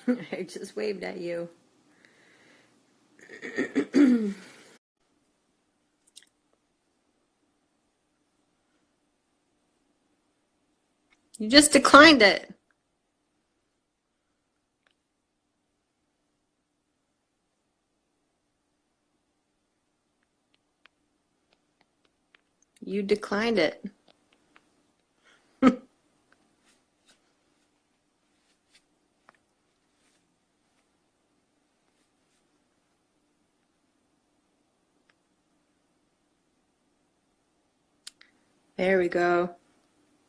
I just waved at you. You just declined it. You declined it. There we go.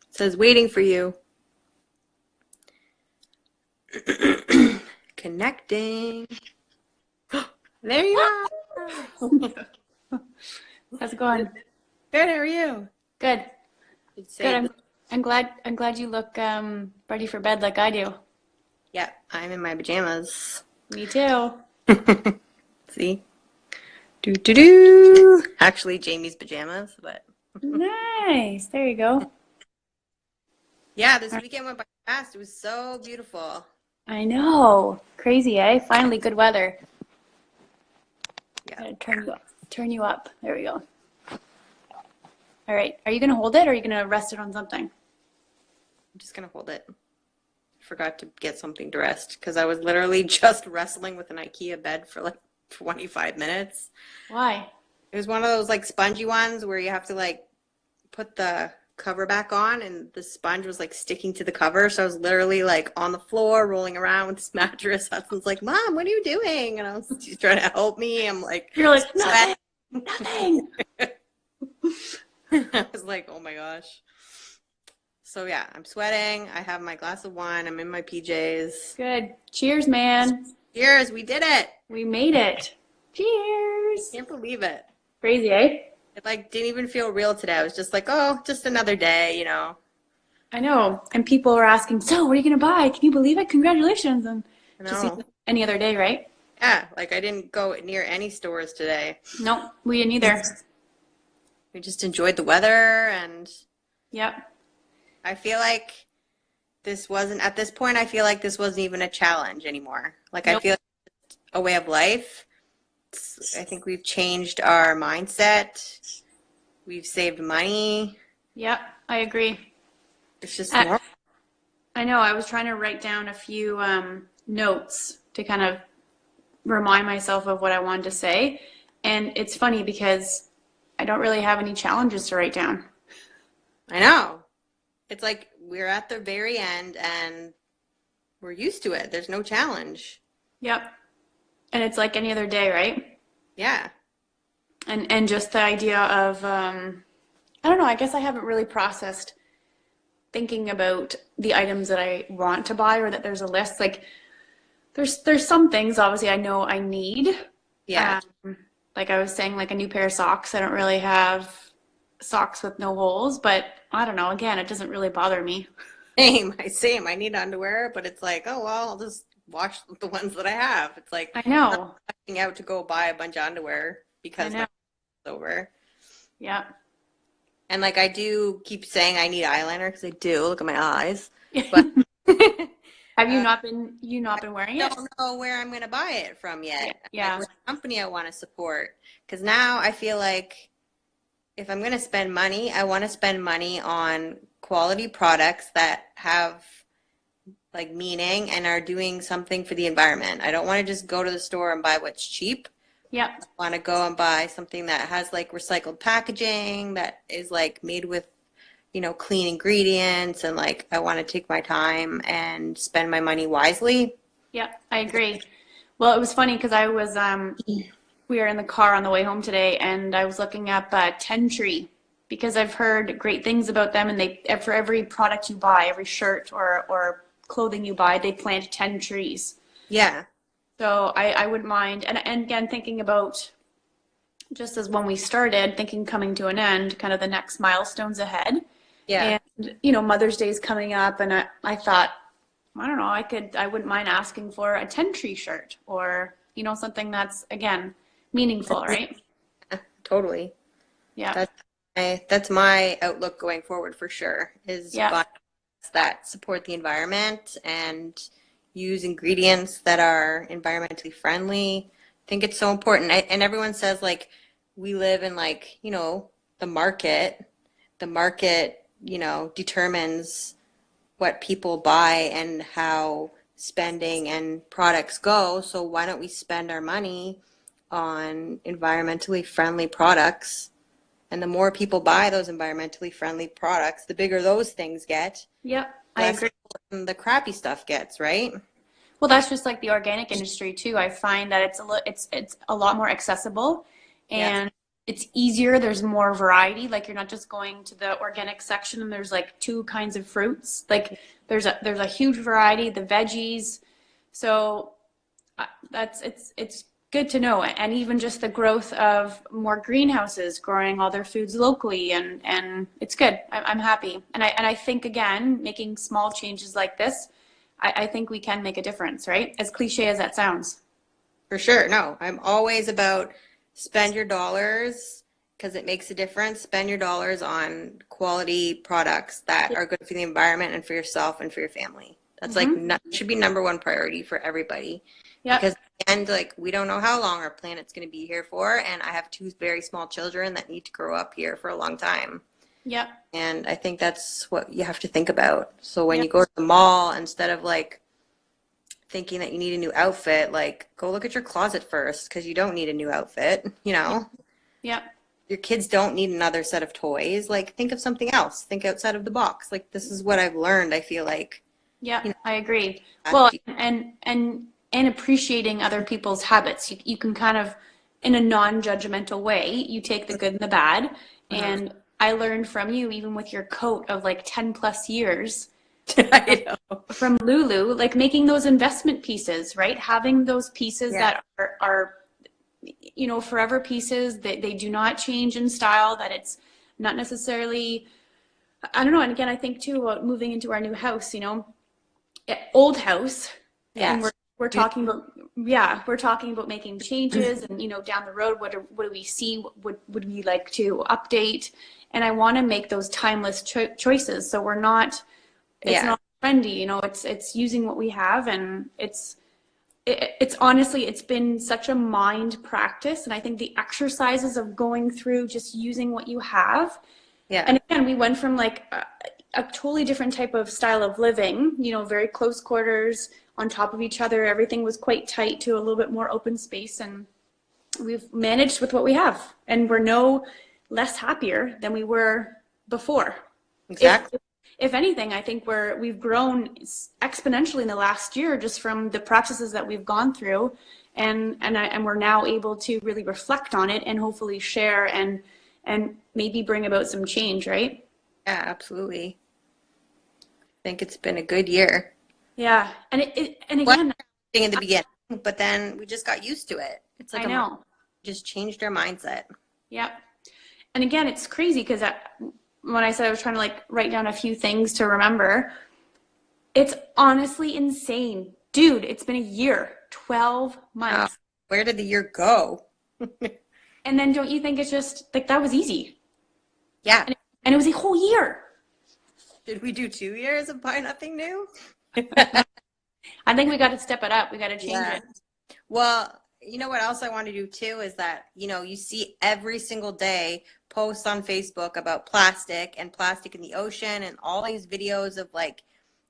It says waiting for you. Connecting. There you are. How's it going? Good, how are you? Good. Good. Good. I'm glad you look ready for bed like I do. Yeah, I'm in my pajamas. Me too. See? Do do do. Actually, Jamie's pajamas, but Nice. There you go. yeah, this weekend went by fast. It was so beautiful. I know. Crazy, eh? Finally good weather. Yeah, Gotta turn you up. There we go. All right. Are you gonna hold it or are you gonna rest it on something? I'm just gonna hold it. Forgot to get something to rest because I was literally just wrestling with an IKEA bed for like 25 minutes. Why? It was one of those like spongy ones where you have to like put the cover back on and the sponge was like sticking to the cover. So I was literally like on the floor rolling around with this mattress. Husband's like, Mom, what are you doing? And she's trying to help me. I'm like, You're like, sweating. nothing. I was like, oh my gosh. So yeah, I'm sweating. I have my glass of wine. I'm in my PJs. Good. Cheers, man. Cheers, we did it. We made it. Cheers. Can't believe it. Crazy, eh? It like didn't even feel real today. I was just like, oh, just another day, you know. I know. And people were asking, so what are you going to buy? Can you believe it? Congratulations. And I just know. any other day, right? Yeah, like I didn't go near any stores today. Nope, we didn't either. We just enjoyed the weather and Yep. I feel like this wasn't, at this point, I feel like this wasn't even a challenge anymore. Like I Nope. feel like it's a way of life. I think we've changed our mindset. We've saved money. Yep, I agree. It's just I, normal. I know. I was trying to write down a few notes to kind of remind myself of what I wanted to say. And it's funny because I don't really have any challenges to write down. I know. It's like we're at the very end and we're used to it. There's no challenge. Yep. And it's like any other day, right? Yeah. And just the idea of I don't know, I guess I haven't really processed thinking about the items that I want to buy or that there's a list. Like there's some things obviously I know I need. Yeah. Like I was saying, like a new pair of socks. I don't really have socks with no holes, but I don't know. Again, it doesn't really bother me. Same. I need underwear, but it's like, oh well, I'll just wash the ones that I have. It's like I I'm not know. rushing out to go buy a bunch of underwear I because my know. is over. Yeah. And like I do keep saying I need eyeliner because I do. Look at my eyes. But Have uh, you not been wearing it? don't know where I'm going to buy it from Yeah. yet. Like Yeah. what company I want to support. Because now I feel like if I'm going to spend money, I want to spend money on quality products that have like meaning and are doing something for the environment. I don't want to just go to the store and buy what's cheap. Yep. I want to go and buy something that has like recycled packaging that is like made with, you know, clean ingredients and like I want to take my time and spend my money wisely. Yep. I agree. Well, it was funny because I was we were in the car on the way home today and I was looking up Ten Tree because I've heard great things about them and they for every product you buy, every shirt or clothing you buy, they plant 10 trees. Yeah. So I wouldn't mind. And again, thinking about just as when we started, thinking coming to an end, kind of the next milestones ahead. Yeah. And, Mother's Day is coming up, and I thought, I don't know, I wouldn't mind asking for a 10 tree shirt or, something that's, again, meaningful, right? Totally. Yeah. That's my outlook going forward for sure is Yeah. buying products that support the environment and, use ingredients that are environmentally friendly. I think it's so important. And everyone says like we live in like, you know, the market. The market, you know, determines what people buy and how spending and products go. So why don't we spend our money on environmentally friendly products? And the more people buy those environmentally friendly products, the bigger those things get, Yep, I less agree. the crappy stuff gets, right? Well, that's just like the organic industry too. I find that it's a lot more accessible Yeah. and it's easier. There's more variety. Like you're not just going to the organic section and there's like two kinds of fruits. Like there's a huge variety, the veggies. So it's good to know. And even just the growth of more greenhouses growing all their foods locally and it's good. I'm happy. And I think again, making small changes like this, I think we can make a difference, right? As cliche as that sounds. For sure. No, I'm always about spend your dollars because it makes a difference. Spend your dollars on quality products that are good for the environment and for yourself and for your family. That's like should be number one priority for everybody. Yep. Because and like we don't know how long our planet's going to be here for, and I have two very small children that need to grow up here for a long time. Yep. And I think that's what you have to think about. So when Yep. you go to the mall, instead of like thinking that you need a new outfit, like go look at your closet first because you don't need a new outfit, you know? Yep. Your kids don't need another set of toys. Like think of something else. Think outside of the box. Like this is what I've learned, I feel like. Yeah, I agree. Uh, Well, and appreciating other people's habits. You can kind of, in a non-judgmental way, you take the good and the bad. And I learned from you, even with your coat of like 10 plus years I know. from Lulu, like making those investment pieces, right? Having those pieces Yeah. that are, you know, forever pieces that they do not change in style, that it's not necessarily, I don't know. And again, I think too about moving into our new house, you know, old house, and Yes. we're talking about, yeah, we're talking about making changes and, you know, down the road, what do we see? What would we like to update? And I want to make those timeless choices. So we're not, it's Yeah. not trendy, you know, it's using what we have. And it's honestly, it's been such a mind practice. And I think the exercises of going through just using what you have. Yeah. And again, we went from like a totally different type of style of living, you know, very close quarters on top of each other. Everything was quite tight to a little bit more open space. And we've managed with what we have. And we're no less happier than we were before. Exactly. If anything, I think we've grown exponentially in the last year just from the practices that we've gone through. And we're now able to really reflect on it and hopefully share and maybe bring about some change, right? Yeah, absolutely. I think it's been a good year. Yeah. And and Well, again, in the beginning, but then we just got used to it. It's like I know. just changed our mindset. Yep. And again, it's crazy because when I said I was trying to like write down a few things to remember, it's honestly insane. Dude, it's been a year, 12 months. Where did the year go? And then don't you think it's just like that was easy? Yeah. And it was a whole year. Did we do 2 years of buy nothing new? I think we got to step it up. We got to change Yeah. it. Well, you know what else I want to do too is that, you know, you see every single day posts on Facebook about plastic and plastic in the ocean and all these videos of like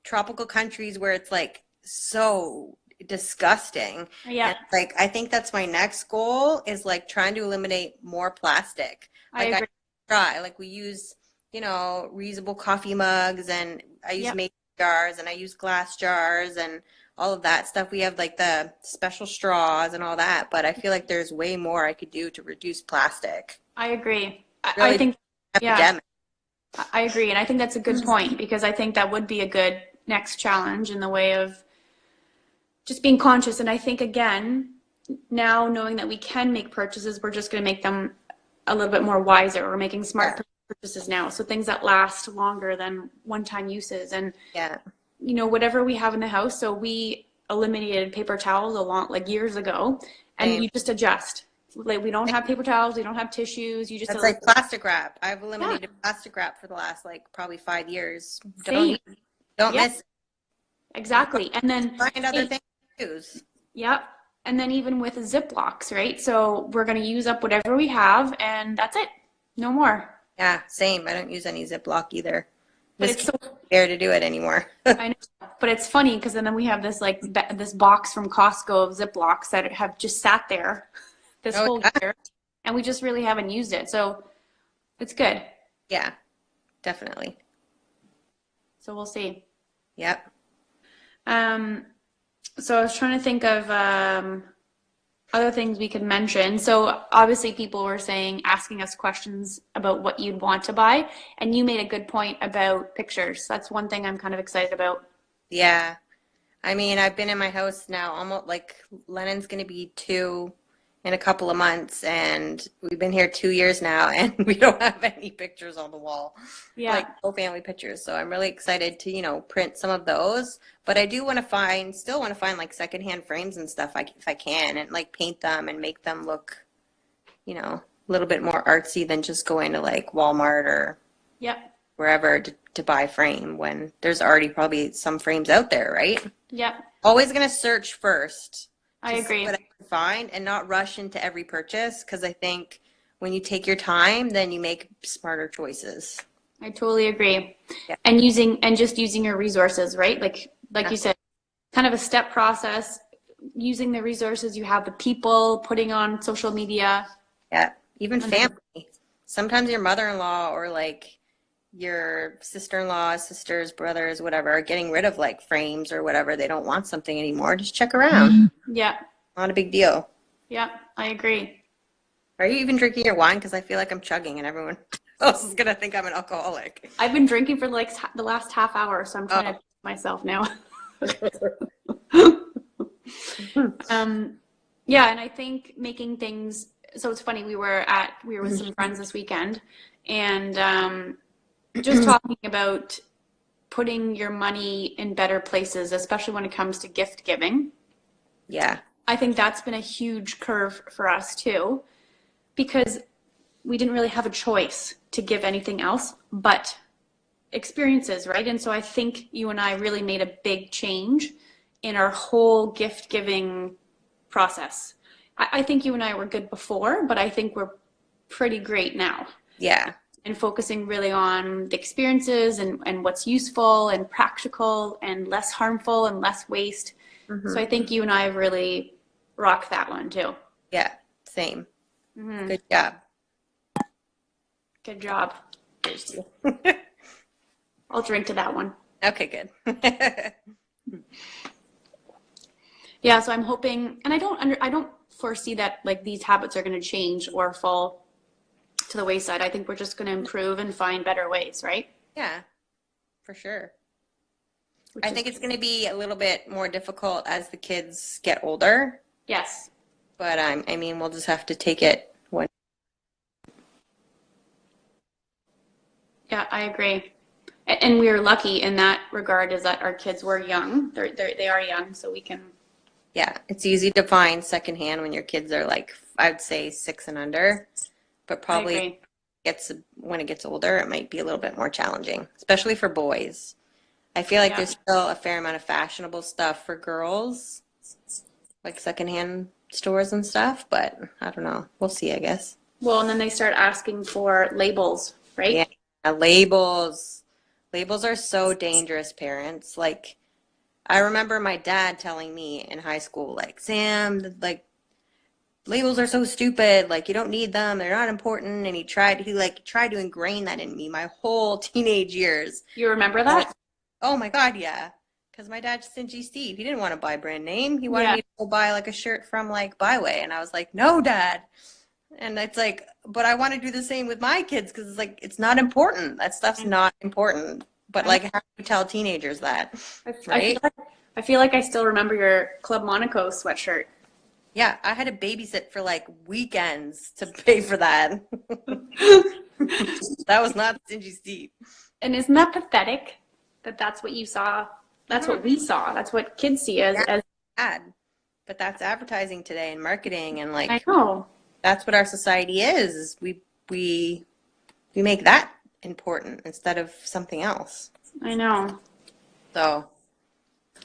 tropical countries where it's like so disgusting. Yeah, And like I think that's my next goal is like trying to eliminate more plastic. I Like agree. try like we use, you know, reusable coffee mugs and I use Yep. mason jars and I use glass jars and all of that stuff. We have like the special straws and all that, but I feel like there's way more I could do to reduce plastic. I agree. I Really think, yeah, epidemic. I agree. And I think that's a good point because I think that would be a good next challenge in the way of just being conscious. And I think, again, now knowing that we can make purchases, we're just going to make them a little bit more wiser. We're making smart purchases now. So things that last longer than one-time uses. And, Yeah. you know, whatever we have in the house. So we eliminated paper towels like years ago, and Same. you just adjust. Like we don't have paper towels, we don't have tissues. You just That's like plastic wrap. I've eliminated plastic wrap for the last like probably 5 years. Same. Don't Yeah. miss it. exactly. And then, Find other hey, things to use. yep. And then even with Ziplocs, right? So we're going to use up whatever we have and that's it. No more. Yeah, same. I don't use any Ziploc either. But Just it's so, can't bear to do it anymore. I know, but it's funny because then we have this like this box from Costco of Ziplocs that have just sat there this Oh, whole yeah. year and we just really haven't used it. So it's good. Yeah, definitely. So we'll see. Yep. Um, so I was trying to think of other things we could mention. So obviously people were asking us questions about what you'd want to buy, and you made a good point about pictures. That's one thing I'm kind of excited about. Yeah. I mean, I've been in my house now almost like Lennon's going to be 2 in a couple of months, and we've been here 2 years now, and we don't have any pictures on the wall, Yeah, like full family pictures. So I'm really excited to, print some of those. But I do want to still want to find like secondhand frames and stuff if I can, and like paint them and make them look, a little bit more artsy than just going to like Walmart or yep, wherever to buy a frame when there's already probably some frames out there, right? yep. Always going to search first I to agree. see what I can find and not rush into every purchase, because I think when you take your time, then you make smarter choices. I totally agree. Yeah. And just using your resources, right? Like you said, kind of a step process, using the resources you have, the people, putting on social media. Yeah, even 100%. family. Sometimes your mother-in-law or like your sister-in-law, sisters, brothers, whatever, are getting rid of like frames or whatever. They don't want something anymore. Just check around. Yeah, Not a big deal. yeah, I agree. Are you even drinking your wine? Because I feel like I'm chugging and everyone else is going to think I'm an alcoholic. I've been drinking for like the last half hour, so I'm trying to myself now. Yeah, and I think making things, so it's funny, we were with some friends this weekend and just talking about putting your money in better places, especially when it comes to gift giving. Yeah. I think that's been a huge curve for us too, because we didn't really have a choice to give anything else but experiences, right? And so I think you and I really made a big change in our whole gift giving process. I think you and I were good before, but I think we're pretty great now. Yeah. And focusing really on the experiences and what's useful and practical and less harmful and less waste. So I think you and I have really rocked that one too. Yeah. Same. Good job. Good job. Cheers. I'll drink to that one. Okay, good. Yeah, so I'm hoping, and I don't foresee that like these habits are going to change or fall to the wayside. I think we're just going to improve and find better ways, right? Yeah, for sure. Which I is- think it's going to be a little bit more difficult as the kids get older, yes. but I mean, we'll just have to take it one. Yeah, I agree. And we are lucky in that regard is that our kids were young. They are young, so we can. Yeah, it's easy to find secondhand when your kids are like, I'd say 6 and under, but I probably agree. when it gets older, it might be a little bit more challenging, especially for boys. I feel like Yeah. there's still a fair amount of fashionable stuff for girls, like secondhand stores and stuff, but I don't know. We'll see, I guess. Well, and then they start asking for labels, right? Yeah, labels. Labels are so dangerous, parents. Like, I remember my dad telling me in high school, like, Sam, like, labels are so stupid. Like, you don't need them. They're not important. And he tried to ingrain that in me my whole teenage years. You remember that? Oh my God, yeah. Because my dad's stingy Steve. He didn't want to buy brand name. He wanted Yeah. me to go buy like a shirt from like Byway. And I was like, no, Dad. And it's like, but I want to do the same with my kids because it's like, it's not important. That stuff's not important. But like, how do you tell teenagers that? Right? I feel like I still remember your Club Monaco sweatshirt. Yeah, I had to babysit for like weekends to pay for that. That was not stingy Steve. And isn't that pathetic that that's what you saw? That's what we saw. That's what kids see as Ad. But that's advertising today and marketing and like I know. that's what our society is. We make that important instead of something else. I know. So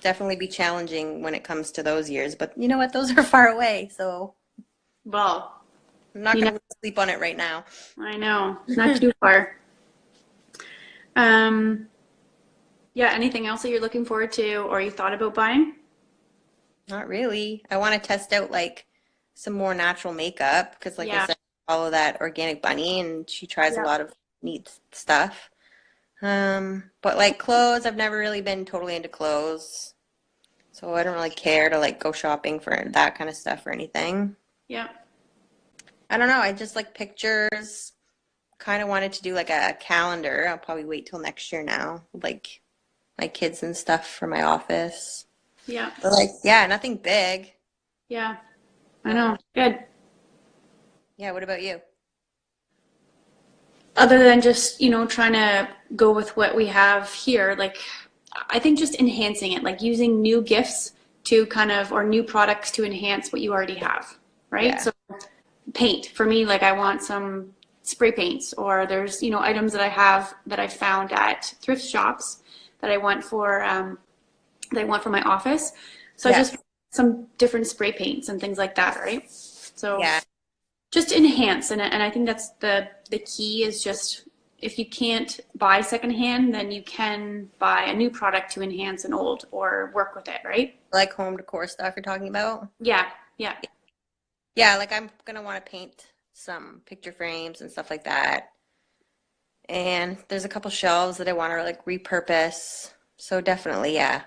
definitely be challenging when it comes to those years. But you know what? Those are far away, so Well, I'm not you going know, to sleep on it right now. I know, not too far. Um, yeah, anything else that you're looking forward to or you thought about buying? Not really. I want to test out like some more natural makeup because, like I Yeah, said, I follow that organic bunny and she tries a yeah, lot of neat stuff. But like clothes, I've never really been totally into clothes, so I don't really care to like go shopping for that kind of stuff or anything. yeah. I don't know. I just like pictures. Kind of wanted to do like a calendar. I'll probably wait till next year now, like my kids and stuff for my office. Yeah, But like, yeah, nothing big. yeah. I know. Good. Yeah, what about you? Other than just, trying to go with what we have here, like I think just enhancing it, like using new gifts to kind of, or new products to enhance what you already have, right? Yeah. So paint for me, like I want some spray paints, or there's, items that I have that I found at thrift shops that I want for my office. So I Yeah. just some different spray paints and things like that, right? So Yeah. just enhance, and I think that's the key is just if you can't buy secondhand, then you can buy a new product to enhance an old or work with it, right? Like home decor stuff you're talking about? Yeah, yeah, Yeah, like I'm gonna want to paint some picture frames and stuff like that. And there's a couple shelves that I want to like repurpose. So definitely, yeah.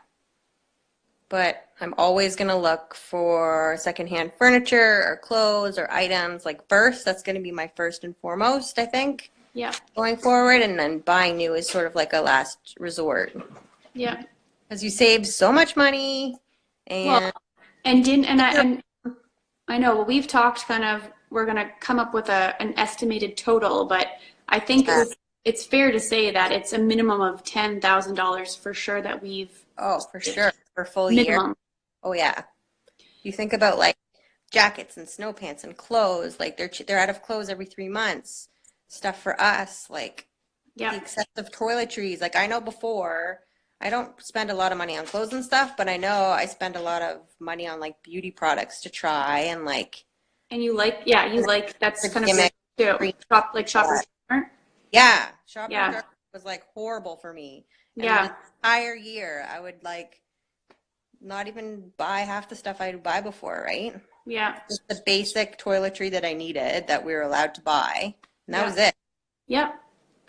But I'm always gonna look for secondhand furniture or clothes or items. Like first, that's gonna be my first and foremost, I think, yeah, going forward. And then buying new is sort of like a last resort. yeah. Because you save so much money Well, and and I know, well, we've talked kind of, we're going to come up with an estimated total, but I think yeah. it's fair to say that it's a minimum of $10,000 for sure that we've Oh, for sure. For a full year. minimum. Oh yeah. You think about like jackets and snow pants and clothes, like they're out of clothes every 3 months. Stuff for us, like the Yeah. excessive toiletries. Like I know before, I don't spend a lot of money on clothes and stuff, but I know I spend a lot of money on like beauty products to try and like And you like, that's the kind of your gimmick too. cream. Like Shoppers Drug Mart. Yeah, Shoppers Yeah. Drug was like horrible for me. And Yeah. the entire year, I would like not even buy half the stuff I'd buy before, right? Yeah. Just the basic toiletry that I needed that we were allowed to buy. And that Yeah. was it. Yeah.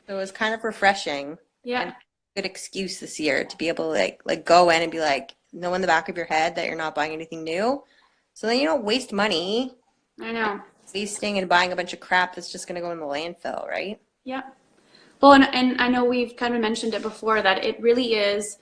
So it was kind of refreshing and Yeah. a good excuse this year to be able to like go in and be like, know in the back of your head that you're not buying anything new. So then you don't waste money I know. wasting and buying a bunch of crap that's just going to go in the landfill, right? Yeah. Well, and I know we've kind of mentioned it before that it really is,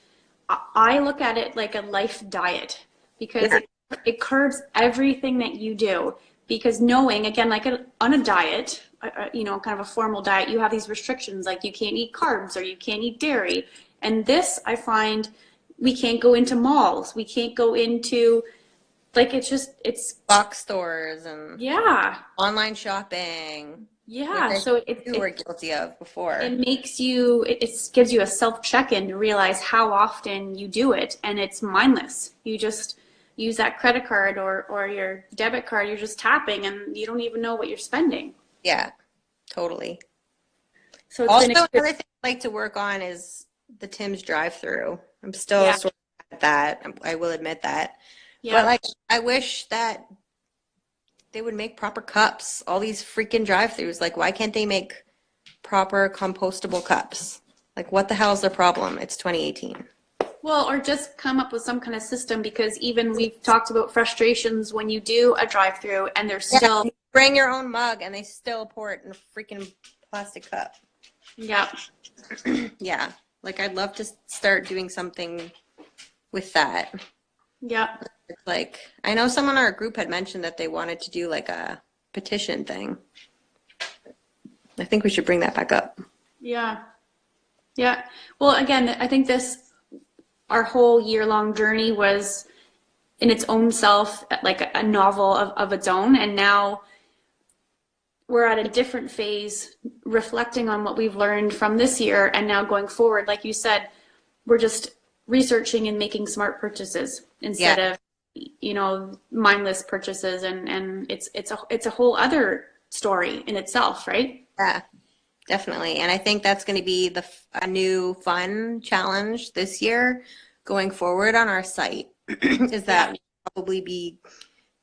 I look at it like a life diet because Yeah. it curbs everything that you do. Because knowing, again, like on a diet, kind of a formal diet, you have these restrictions like you can't eat carbs or you can't eat dairy. And this, I find, we can't go into malls. We can't go into, like, it's, Box stores and yeah, online shopping, which yeah. I So too were guilty of before. it makes you it gives you a self check-in to realize how often you do it, and it's mindless. You just use that credit card or your debit card, you're just tapping and you don't even know what you're spending. Yeah, totally. So it's Also, been another thing I like to work on is the Tim's drive-through. I'm still yeah, sort of at that. I will admit that. But yeah, like, I wish that they would make proper cups. All these freaking drive-throughs. Like, why can't they make proper compostable cups? Like, what the hell is the problem? It's 2018. well, or just come up with some kind of system, because even we've talked about frustrations when you do a drive-through and there's Yeah, still you bring your own mug and they still pour it in a freaking plastic cup. yeah, Yeah, like I'd love to start doing something with that. yeah, It's like, I know someone in our group had mentioned that they wanted to do like a petition thing. I think we should bring that back up. yeah, yeah. Well, again, I think our whole year-long journey was in its own self like a novel of its own, and now we're at a different phase reflecting on what we've learned from this year, and now going forward, like you said, we're researching and making smart purchases instead of, you know, mindless purchases. And it's a whole other story in itself, right? Yeah, definitely. And I think that's going to be a new fun challenge this year going forward on our site is that we'll probably be,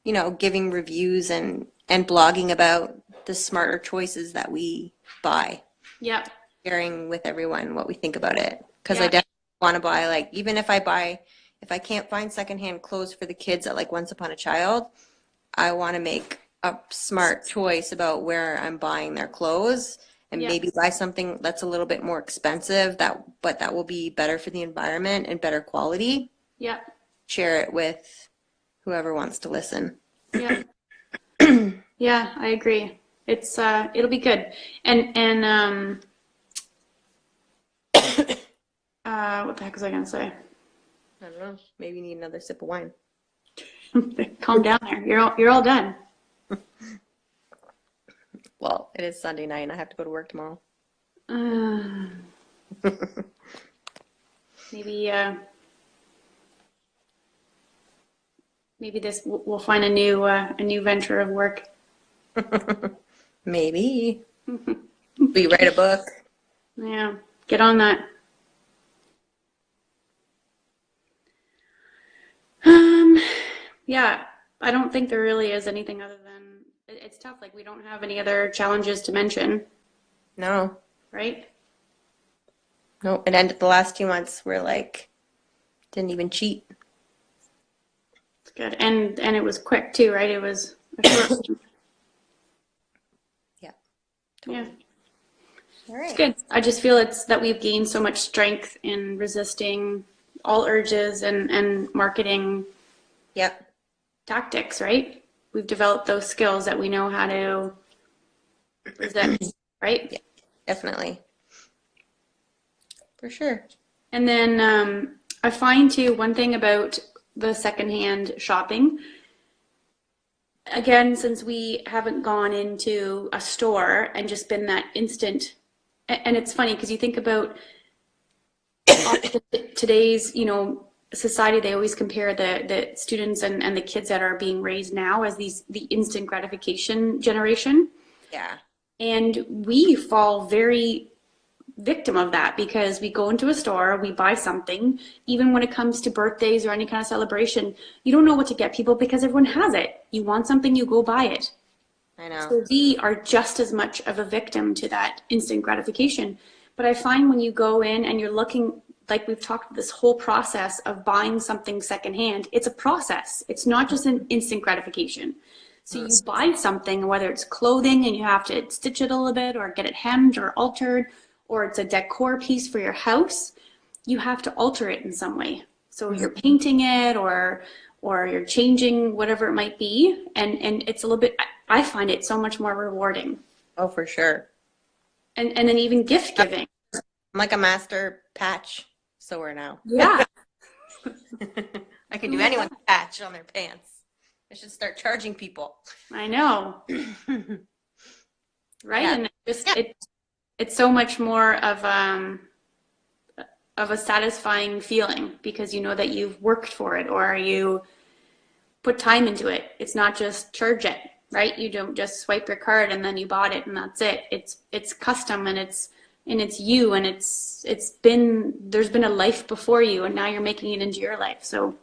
you know, giving reviews and blogging about the smarter choices that we buy. Yeah. Sharing with everyone what we think about it. Because Yeah. I definitely want to buy, like, even if I can't find secondhand clothes for the kids at like Once Upon a Child, I want to make a smart choice about where I'm buying their clothes and Yeah. maybe buy something that's a little bit more expensive but that will be better for the environment and better quality. Yeah. Share it with whoever wants to listen. Yeah. Yeah, I agree. It's it'll be good. And what the heck was I gonna say? I don't know. Maybe you need another sip of wine. Calm down there. You're all done. Well, it is Sunday night and I have to go to work tomorrow. Maybe maybe this we'll find a new venture of work. Maybe. We write a book. Yeah, get on that. Yeah, I don't think there really is anything other than it's tough. Like we don't have any other challenges to mention, No. right? No. It ended the last 2 months. We're like, didn't even cheat. It's good, and it was quick too, right? It was a short. Yeah. Yeah. All right. It's good. I just feel it's that we've gained so much strength in resisting all urges and marketing Yep. tactics, right? We've developed those skills that we know how to resist, right? Yeah, definitely. For sure. And then I find too, one thing about the secondhand shopping, again, since we haven't gone into a store and just been that instant, and it's funny because you think about today's, you know, society, they always compare the students and the kids that are being raised now as the instant gratification generation. Yeah. And we fall very victim of that because we go into a store, we buy something, even when it comes to birthdays or any kind of celebration, you don't know what to get people because everyone has it. You want something, you go buy it. I know. So we are just as much of a victim to that instant gratification. But I find when you go in and you're looking, like we've talked this whole process of buying something secondhand, it's a process. It's not just an instant gratification. So you buy something, whether it's clothing and you have to stitch it a little bit or get it hemmed or altered, or it's a decor piece for your house, you have to alter it in some way. So you're painting it or you're changing whatever it might be. And it's a little bit, I find it so much more rewarding. Oh, for sure. And then even gift giving. I'm like a master patch sewer now. Yeah. I can do anyone's patch on their pants. I should start charging people. I know. Right? Yeah. And it's so much more of a satisfying feeling because you know that you've worked for it or you put time into it. It's not just charge it, right? You don't just swipe your card and then you bought it and that's it. It's custom and it's you and there's been a life before you and now you're making it into your life. So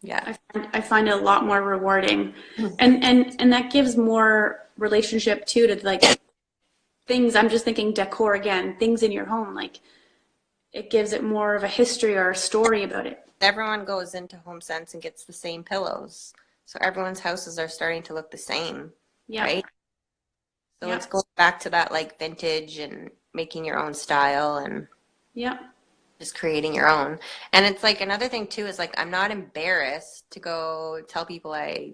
yeah, I find it a lot more rewarding, and that gives more relationship too to like things. I'm just thinking decor again, things in your home, like it gives it more of a history or a story about it. everyone goes into HomeSense and gets the same pillows, so everyone's houses are starting to look the same, Yeah. right? So Yeah. it's going back to that like vintage and making your own style and Yeah. just creating your own. And it's like another thing too is like I'm not embarrassed to go tell people I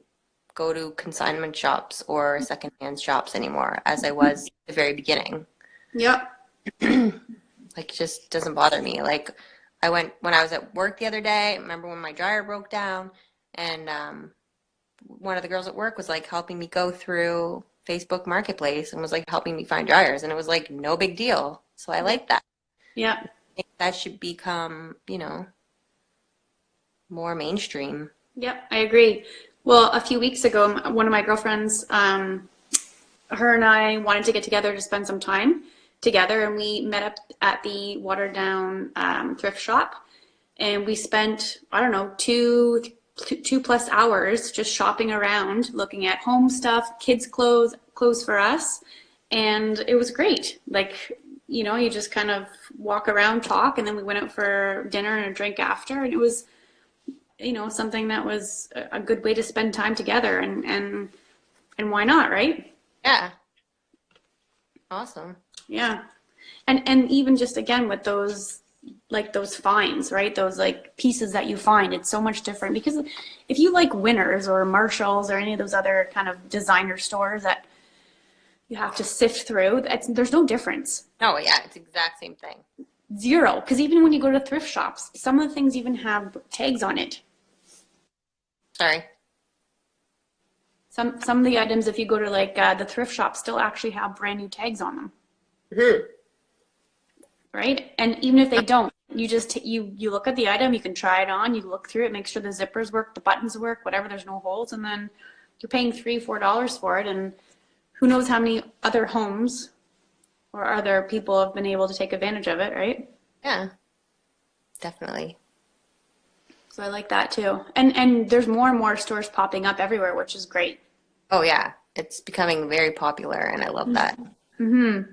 go to consignment shops or secondhand shops anymore as I was at the very beginning. Yep. Like it just doesn't bother me. Like I went when I was at work the other day, remember when my dryer broke down and one of the girls at work was like helping me go through Facebook Marketplace and was like helping me find dryers and it was like no big deal. So I like that. Yeah. think that should become, more mainstream. Yep, I agree. Well, a few weeks ago, one of my girlfriends, her and I wanted to get together to spend some time together, and we met up at the Watered Down thrift shop, and we spent, I don't know, two plus hours just shopping around, looking at home stuff, kids' clothes for us, and it was great. Like, you just kind of walk around, talk, and then we went out for dinner and a drink after, and it was, something that was a good way to spend time together, and why not, right? Yeah. Awesome. Yeah. And even just again with those, like those finds, right? Those like pieces that you find, it's so much different because if you like Winners or Marshalls or any of those other kind of designer stores that you have to sift through, there's no difference. Oh, yeah, it's the exact same thing. Zero. Because even when you go to thrift shops, some of the things even have tags on it. Sorry. Some of the items, if you go to like the thrift shop, still actually have brand new tags on them. Mm-hmm. Right? And even if they don't, you just you look at the item, you can try it on, you look through it, make sure the zippers work, the buttons work, whatever, there's no holes, and then you're paying $3-4 for it, and who knows how many other homes or other people have been able to take advantage of it, right? Yeah, definitely. So I like that too. And there's more and more stores popping up everywhere, which is great. Oh, yeah, it's becoming very popular, and I love that. Mm-hmm.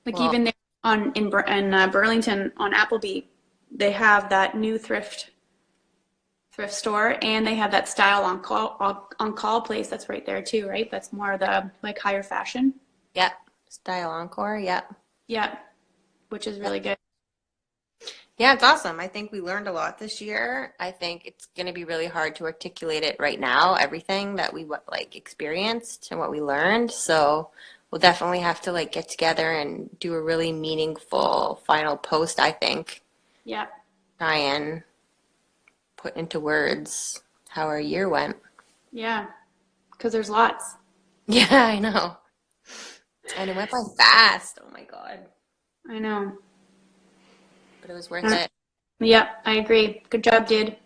Like Well, even there in Burlington on Appleby, they have that new thrift store, and they have that style on call place that's right there too, right? That's more the like higher fashion. yeah, Style Encore, yeah. Yeah, which is really good. Yeah, it's awesome. I think we learned a lot this year. I think it's going to be really hard to articulate it right now, everything that we like experienced and what we learned. So we'll definitely have to like get together and do a really meaningful final post, I think. Yeah. Try and put into words how our year went. Yeah. Because there's lots. Yeah, I know. And it went by fast. Oh my God. I know. But it was worth it. Yeah, I agree. Good job, dude.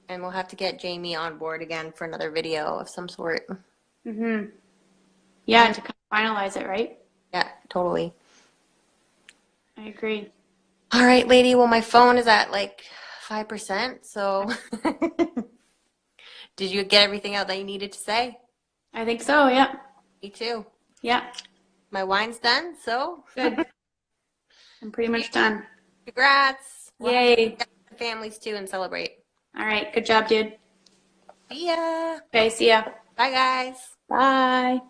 And we'll have to get Jamie on board again for another video of some sort. Mm-hmm. Yeah, and to kind of finalize it, right? Yeah, totally. I agree. All right, lady. Well, my phone is at like 5%. So did you get everything out that you needed to say? I think so, yeah. Me too. Yeah. My wine's done, so Good. I'm pretty much done. congrats. We'll have to Yay. get the families too and celebrate. All right. Good job, dude. See ya. Okay, see ya. Bye, guys. Bye.